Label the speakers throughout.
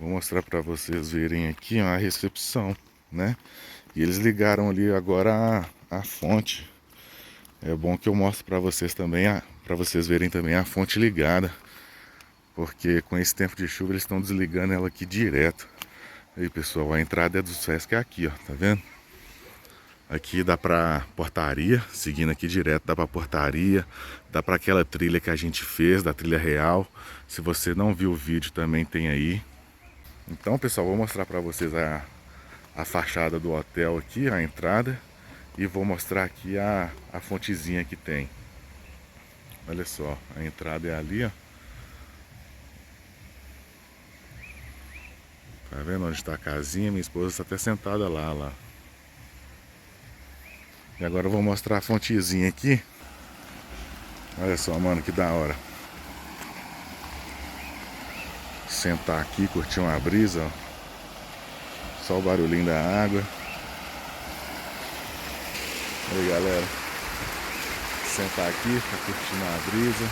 Speaker 1: Vou mostrar para vocês verem aqui ó, a recepção, né? E eles ligaram ali agora a fonte. É bom que eu mostro para vocês também, para vocês verem também a fonte ligada. Porque com esse tempo de chuva eles estão desligando ela aqui direto. Aí pessoal, a entrada é do Sesc aqui, ó, tá vendo? Aqui dá pra portaria, seguindo aqui direto, dá pra portaria, dá pra aquela trilha que a gente fez, da trilha real. Se você não viu o vídeo também tem aí. Então pessoal, vou mostrar pra vocês a fachada do hotel aqui, a entrada. E vou mostrar aqui a fontezinha que tem. Olha só, a entrada é ali, ó. Tá vendo onde está a casinha? Minha esposa está até sentada lá. E agora eu vou mostrar a fontezinha aqui. Olha só, mano, que da hora. Sentar aqui, curtir uma brisa, ó. Só o barulhinho da água. Aí, galera. Sentar aqui, tá curtindo uma brisa.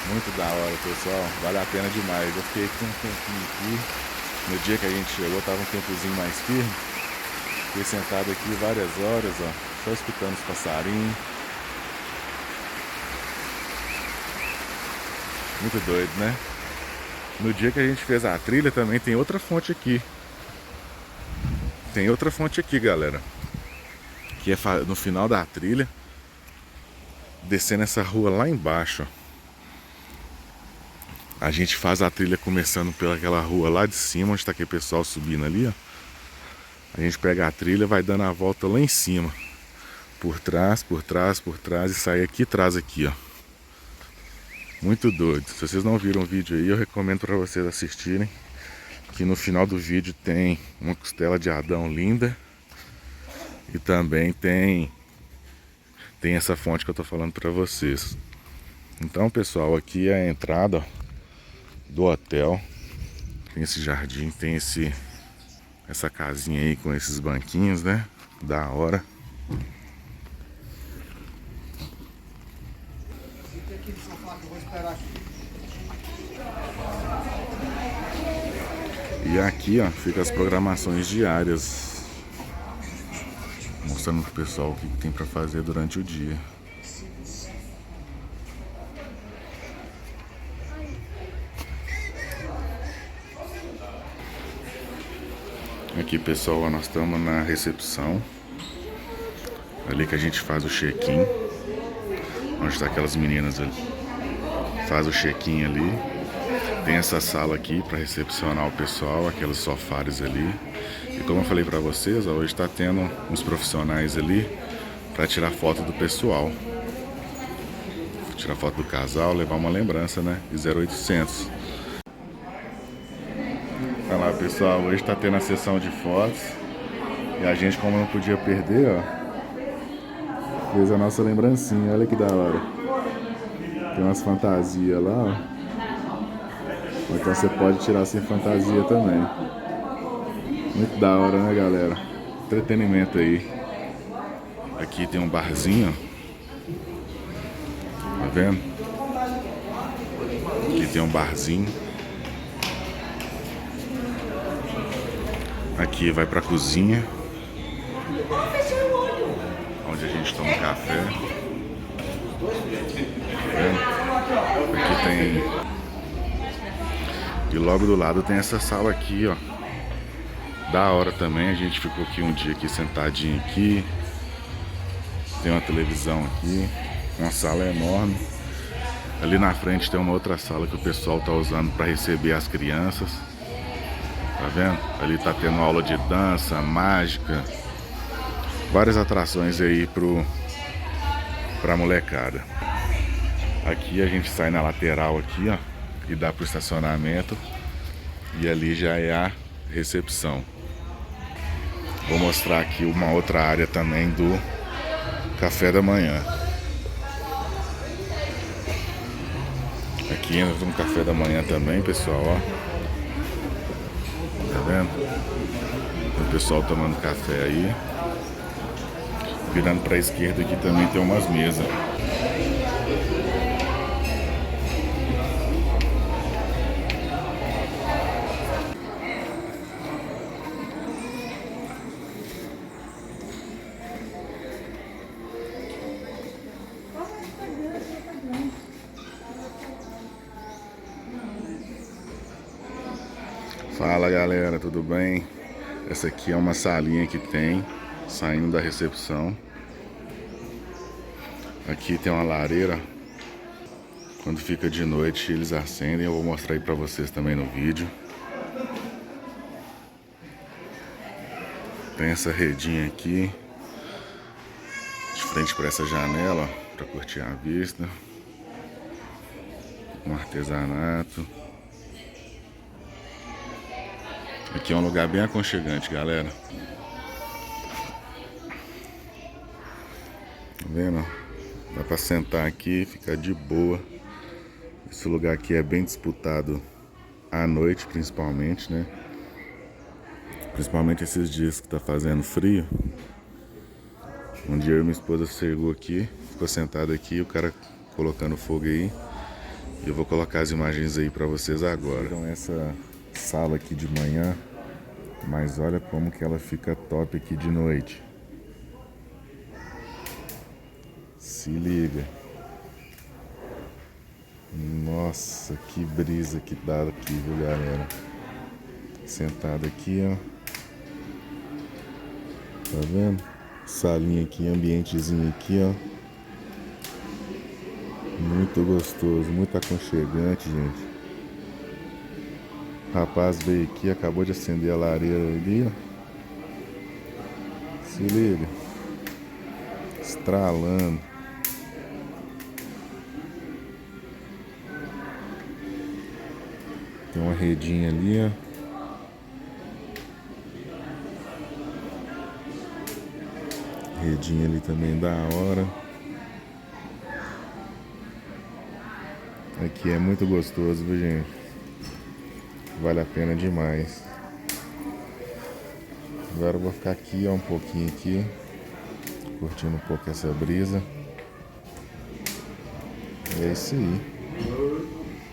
Speaker 1: Muito da hora, pessoal. Vale a pena demais. Eu fiquei aqui um tempinho aqui. No dia que a gente chegou, tava um tempozinho mais firme. Fiquei sentado aqui várias horas, ó. Só escutando os passarinhos. Muito doido, né? No dia que a gente fez a trilha também tem outra fonte aqui. Tem outra fonte aqui, galera. Que é no final da trilha. Descendo essa rua lá embaixo, ó. A gente faz a trilha começando pelaquela rua lá de cima, onde está aquele pessoal subindo ali, ó. A gente pega a trilha, vai dando a volta lá em cima. Por trás, e sai aqui atrás aqui, ó. Muito doido. Se vocês não viram o vídeo aí, eu recomendo para vocês assistirem. Que no final do vídeo tem uma costela de Adão linda. E também tem essa fonte que eu tô falando para vocês. Então, pessoal, aqui é a entrada, ó, do hotel. Tem esse jardim, tem essa casinha aí com esses banquinhos, né? Da hora. E aqui, ó, fica as programações diárias, mostrando pro pessoal o que tem para fazer durante o dia. Aqui, pessoal, nós estamos na recepção. Ali que a gente faz o check-in. Onde está aquelas meninas ali. Faz o check-in ali. Tem essa sala aqui para recepcionar o pessoal. Aqueles sofás ali. E como eu falei para vocês, ó, hoje está tendo uns profissionais ali para tirar foto do pessoal. Tirar foto do casal, levar uma lembrança, né? De 0800. Olha lá, pessoal, hoje tá tendo a sessão de fotos. E a gente, como não podia perder, ó, fez a nossa lembrancinha. Olha que da hora. Tem umas fantasias lá, ó. Então você pode tirar sem fantasia também. Muito da hora, né, galera? Entretenimento aí. Aqui tem um barzinho, ó. Tá vendo? Aqui tem um barzinho. Aqui vai pra cozinha, onde a gente toma café. Tá vendo? Aqui tem... E logo do lado tem essa sala aqui, ó. Da hora também, a gente ficou aqui um dia aqui sentadinho aqui. Tem uma televisão aqui, uma sala enorme. Ali na frente tem uma outra sala que o pessoal tá usando para receber as crianças. Tá vendo? Ali tá tendo aula de dança, mágica. Várias atrações aí pra molecada. Aqui a gente sai na lateral aqui, ó. E dá pro estacionamento. E ali já é a recepção. Vou mostrar aqui uma outra área também do café da manhã. Aqui entra um café da manhã também, pessoal, ó. Tá vendo? O pessoal tomando café aí. Virando pra esquerda aqui também tem umas mesas. Fala galera, tudo bem? Essa aqui é uma salinha que tem saindo da recepção. Aqui tem uma lareira. Quando fica de noite eles acendem. Eu vou mostrar aí pra vocês também no vídeo. Tem essa redinha aqui de frente para essa janela para curtir a vista. Um artesanato. Aqui é um lugar bem aconchegante, galera. Tá vendo? Dá pra sentar aqui e ficar de boa. Esse lugar aqui é bem disputado à noite, principalmente, né? Principalmente esses dias que tá fazendo frio. Um dia eu e minha esposa chegou aqui, ficou sentado aqui, o cara colocando fogo aí. E eu vou colocar as imagens aí pra vocês agora. Então essa sala aqui de manhã, mas olha como que ela fica top aqui de noite. Se liga. Nossa, que brisa que dá aqui, viu galera? Sentado aqui, ó. Tá vendo? Salinha aqui, ambientezinho aqui, ó. Muito gostoso, muito aconchegante, gente. O rapaz veio aqui, acabou de acender a lareira ali, ó. Se liga. Estralando. Tem uma redinha ali, ó. Redinha ali também da hora. Aqui é muito gostoso, viu, gente? Vale a pena demais. Agora eu vou ficar aqui, ó, um pouquinho aqui, curtindo um pouco essa brisa. E é isso aí.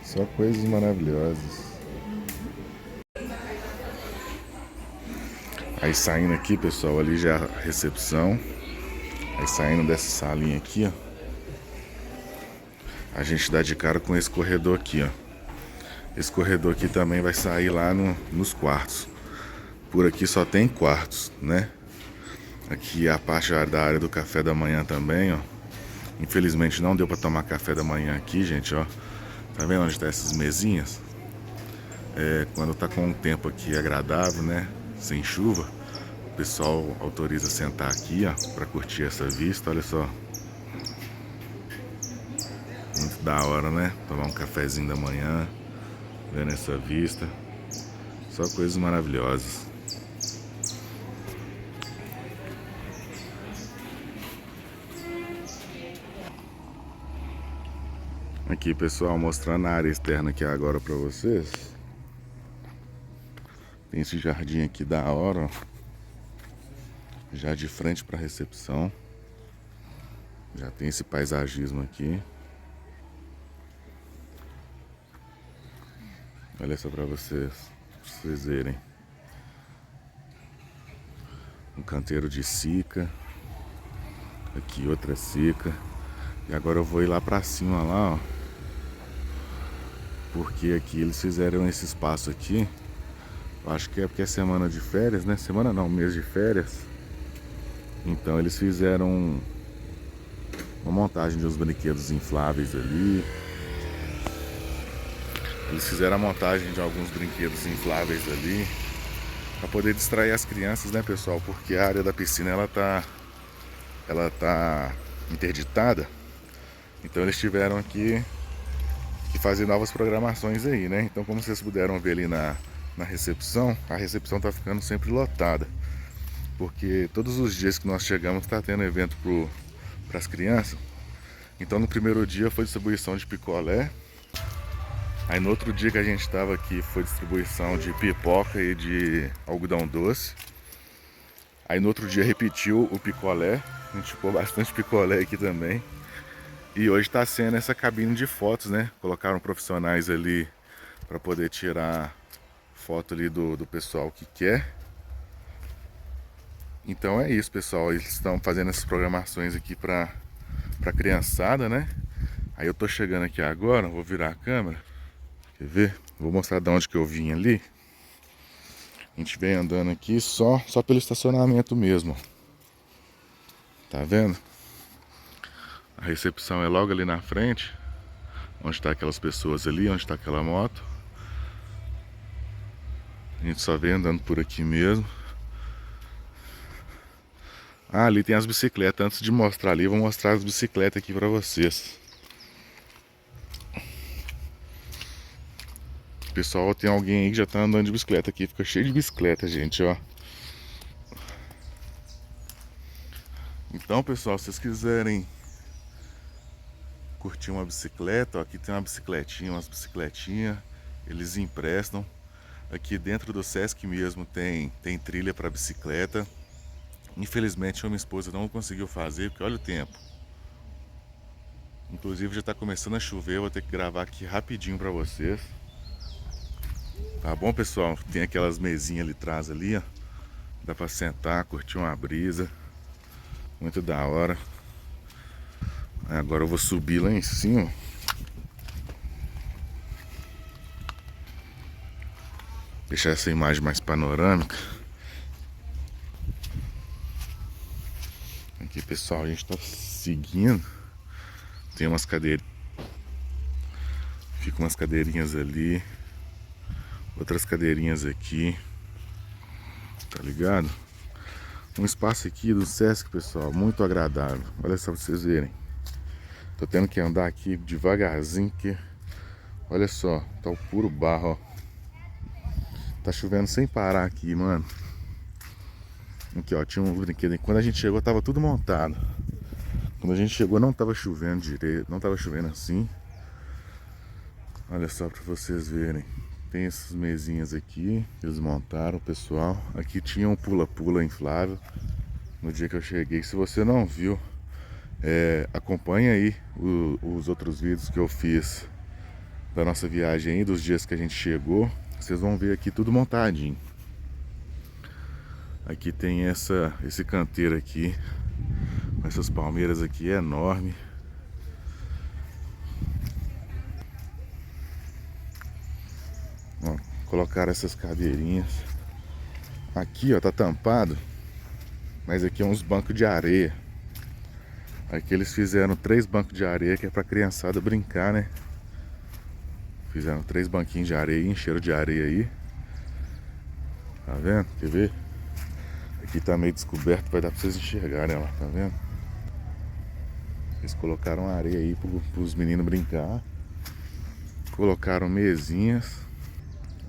Speaker 1: Só coisas maravilhosas. Aí saindo aqui, pessoal, ali já é a recepção. Aí saindo dessa salinha aqui, ó, a gente dá de cara com esse corredor aqui, ó. Esse corredor aqui também vai sair lá nos quartos. Por aqui só tem quartos, né? Aqui a parte da área do café da manhã também, ó. Infelizmente não deu pra tomar café da manhã aqui, gente, ó. Tá vendo onde tá essas mesinhas? Quando tá com um tempo aqui agradável, né? Sem chuva, o pessoal autoriza sentar aqui, ó, pra curtir essa vista, olha só. Muito da hora, né? Tomar um cafezinho da manhã, vendo essa vista. Só coisas maravilhosas. Aqui, pessoal, mostrando a área externa aqui agora pra vocês. Tem esse jardim aqui da hora, ó. Já de frente pra recepção. Já tem esse paisagismo aqui. Olha só pra vocês verem. Um canteiro de sica. Aqui outra sica. E agora eu vou ir lá pra cima lá, ó. Porque aqui eles fizeram esse espaço aqui. Eu acho que é porque é semana de férias, né? Semana não, mês de férias. Então eles fizeram uma montagem de uns brinquedos infláveis ali. Eles fizeram a montagem de alguns brinquedos infláveis ali para poder distrair as crianças, né, pessoal? Porque a área da piscina ela tá interditada. Então eles tiveram que fazer novas programações aí, né? Então, como vocês puderam ver ali na recepção, a recepção tá ficando sempre lotada. Porque todos os dias que nós chegamos tá tendo evento para as crianças. Então no primeiro dia foi distribuição de picolé. Aí no outro dia que a gente estava aqui foi distribuição de pipoca e de algodão doce. Aí no outro dia repetiu o picolé. A gente ficou bastante picolé aqui também. E hoje está sendo essa cabine de fotos, né? Colocaram profissionais ali para poder tirar foto ali do pessoal que quer. Então é isso, pessoal. Eles estão fazendo essas programações aqui para criançada, né? Aí eu tô chegando aqui agora, vou virar a câmera. Quer ver? Vou mostrar de onde que eu vim ali. A gente vem andando aqui só pelo estacionamento mesmo. Tá vendo? A recepção é logo ali na frente. Onde tá aquelas pessoas ali, onde tá aquela moto. A gente só vem andando por aqui mesmo. Ah, ali tem as bicicletas. Antes de mostrar ali, eu vou mostrar as bicicletas aqui pra vocês. Pessoal, tem alguém aí que já tá andando de bicicleta aqui. Fica cheio de bicicleta, gente, ó. Então, pessoal, se vocês quiserem curtir uma bicicleta, ó, aqui tem uma bicicletinha, umas bicicletinhas. Eles emprestam. Aqui dentro do Sesc mesmo tem trilha para bicicleta. Infelizmente a minha esposa não conseguiu fazer, porque olha o tempo. Inclusive já está começando a chover, eu vou ter que gravar aqui rapidinho para vocês. Tá bom, pessoal? Tem aquelas mesinhas ali atrás ali, ó. Dá para sentar, curtir uma brisa. Muito da hora. Agora eu vou subir lá em cima. Deixar essa imagem mais panorâmica. Aqui, pessoal, a gente tá seguindo. Tem umas cadeiras. Ficam umas cadeirinhas ali. Outras cadeirinhas aqui. Tá ligado? Um espaço aqui do Sesc, pessoal, muito agradável. Olha só pra vocês verem. Tô tendo que andar aqui devagarzinho, porque olha só, tá o puro barro, ó. Tá chovendo sem parar aqui, mano. Aqui, ó, tinha um brinquedo. Quando a gente chegou, tava tudo montado. Quando a gente chegou, não tava chovendo direito, não tava chovendo assim. Olha só pra vocês verem. Tem essas mesinhas aqui, eles montaram, pessoal. Aqui tinha um pula-pula inflável no dia que eu cheguei. Se você não viu, acompanha aí os outros vídeos que eu fiz da nossa viagem aí, dos dias que a gente chegou. Vocês vão ver aqui tudo montadinho. Aqui tem esse canteiro aqui, com essas palmeiras aqui, é enorme. Ó, colocaram essas cadeirinhas. Aqui, ó, tá tampado, mas aqui é uns bancos de areia. Aqui eles fizeram 3 bancos de areia, que é pra criançada brincar, né? Fizeram 3 banquinhos de areia, encheram de areia aí. Tá vendo? Quer ver? Aqui tá meio descoberto, vai dar pra vocês enxergarem, ó, tá vendo? Eles colocaram areia aí pros meninos brincar. Colocaram mesinhas.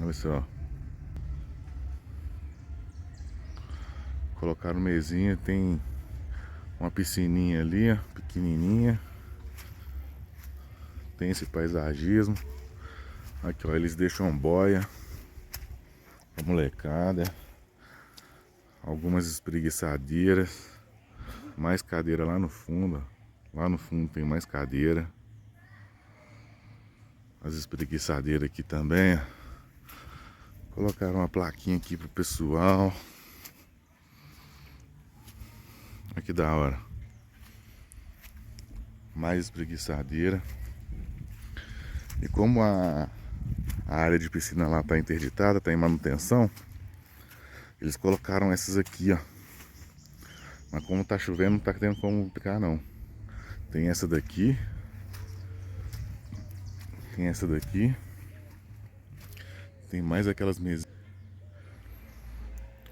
Speaker 1: Olha só. Colocaram mesinha, tem uma piscininha ali, ó, pequenininha. Tem esse paisagismo. Aqui, ó, eles deixam boia pra molecada. Algumas espreguiçadeiras. Mais cadeira lá no fundo, ó. Lá no fundo tem mais cadeira. As espreguiçadeiras aqui também, ó. Colocaram uma plaquinha aqui pro pessoal. Olha que da hora. Mais espreguiçadeira. E como a área de piscina lá tá interditada, tá em manutenção, eles colocaram essas aqui, ó. Mas como tá chovendo, não tá tendo como ficar, não. Tem essa daqui. Tem essa daqui. Tem mais aquelas mesas.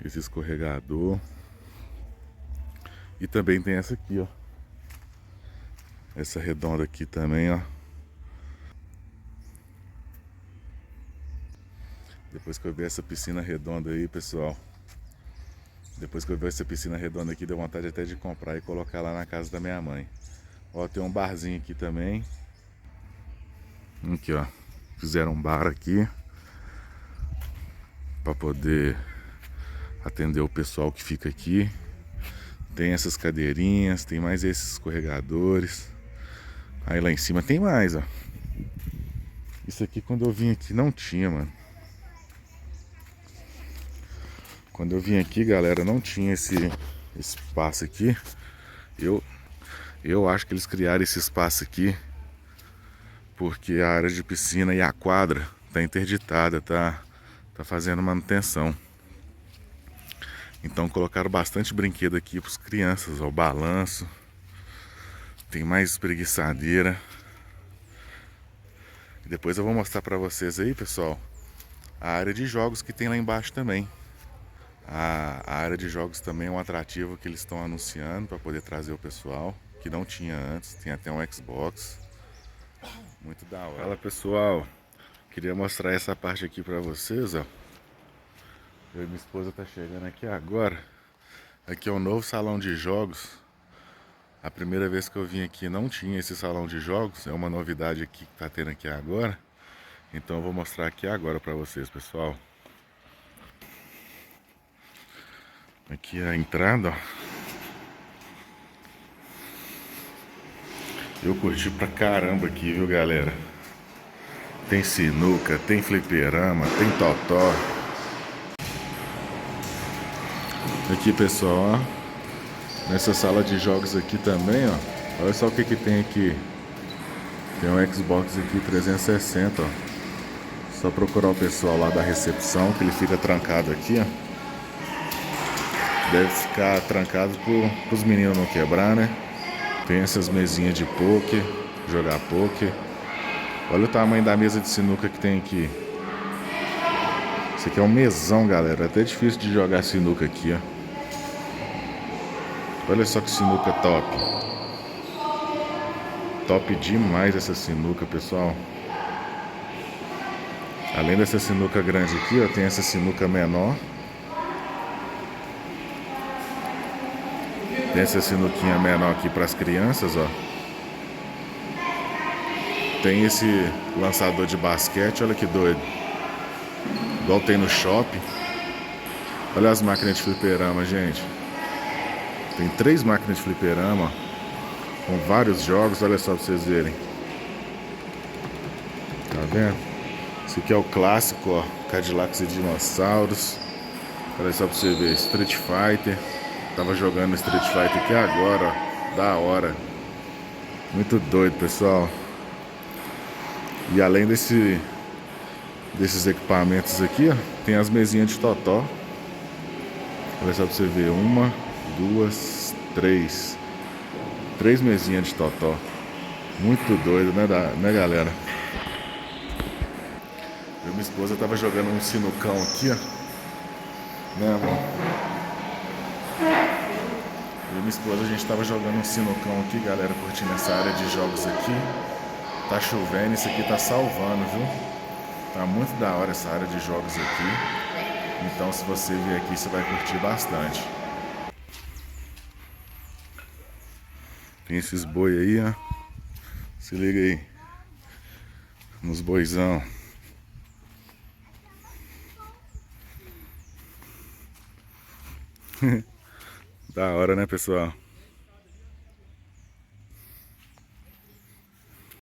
Speaker 1: Esse escorregador. E também tem essa aqui, ó. Essa redonda aqui também, ó. Depois que eu vi essa piscina redonda aí, pessoal. Depois que eu vi essa piscina redonda aqui, deu vontade até de comprar e colocar lá na casa da minha mãe. Ó, tem um barzinho aqui também. Aqui, ó. Fizeram um bar aqui para poder atender o pessoal que fica aqui. Tem essas cadeirinhas, tem mais esses escorregadores. Aí lá em cima tem mais, ó. Isso aqui quando eu vim aqui não tinha, mano. Quando eu vim aqui, galera, não tinha esse espaço aqui. Eu acho que eles criaram esse espaço aqui porque a área de piscina e a quadra tá interditada, tá fazendo manutenção. Então colocaram bastante brinquedo aqui para as crianças, ó, o balanço. Tem mais espreguiçadeira. E depois eu vou mostrar para vocês aí, pessoal, a área de jogos que tem lá embaixo também. A área de jogos também é um atrativo que eles estão anunciando para poder trazer o pessoal, que não tinha antes. Tem até um Xbox. Muito da hora. Fala, pessoal, queria mostrar essa parte aqui para vocês, ó. Eu e minha esposa tá chegando aqui agora. Aqui é o novo salão de jogos. A primeira vez que eu vim aqui não tinha esse salão de jogos. É uma novidade aqui que tá tendo aqui agora. Então eu vou mostrar aqui agora para vocês, pessoal. Aqui é a entrada, ó. Eu curti pra caramba aqui, viu, galera? Tem sinuca, tem fliperama, tem totó. Aqui, pessoal, ó. Nessa sala de jogos aqui também, ó. Olha só o que que tem aqui. Tem um Xbox aqui 360, ó. Só procurar o pessoal lá da recepção, que ele fica trancado aqui, ó. Deve ficar trancado para os meninos não quebrar, né? Tem essas mesinhas de poker, jogar poker. Olha o tamanho da mesa de sinuca que tem aqui. Isso aqui é um mesão, galera. É até difícil de jogar sinuca aqui, ó. Olha só que sinuca top. Top demais essa sinuca, pessoal. Além dessa sinuca grande aqui, ó, tem essa sinuca menor. Tem essa sinuquinha menor aqui para as crianças, ó. Tem esse lançador de basquete, olha que doido. Igual tem no shopping. Olha as máquinas de fliperama, gente. Tem 3 máquinas de fliperama, com vários jogos, olha só pra vocês verem. Tá vendo? Esse aqui é o clássico, ó. Cadillacs e dinossauros. Olha só pra você ver, Street Fighter. Tava jogando Street Fighter aqui agora, ó. Da hora. Muito doido, pessoal. E além desses equipamentos aqui, ó, tem as mesinhas de totó. Olha só pra você ver. 1, 2, 3. 3 mesinhas de totó. Muito doido, né, galera? Eu e minha esposa tava jogando um sinucão aqui, ó. Né, amor? Eu e minha esposa, a gente tava jogando um sinucão aqui, galera, curtindo essa área de jogos aqui. Tá chovendo, isso aqui tá salvando, viu? Tá muito da hora essa área de jogos aqui. Então, se você vier aqui, você vai curtir bastante. Tem esses boi aí, ó. Se liga aí. Nos boizão. Da hora, né, pessoal?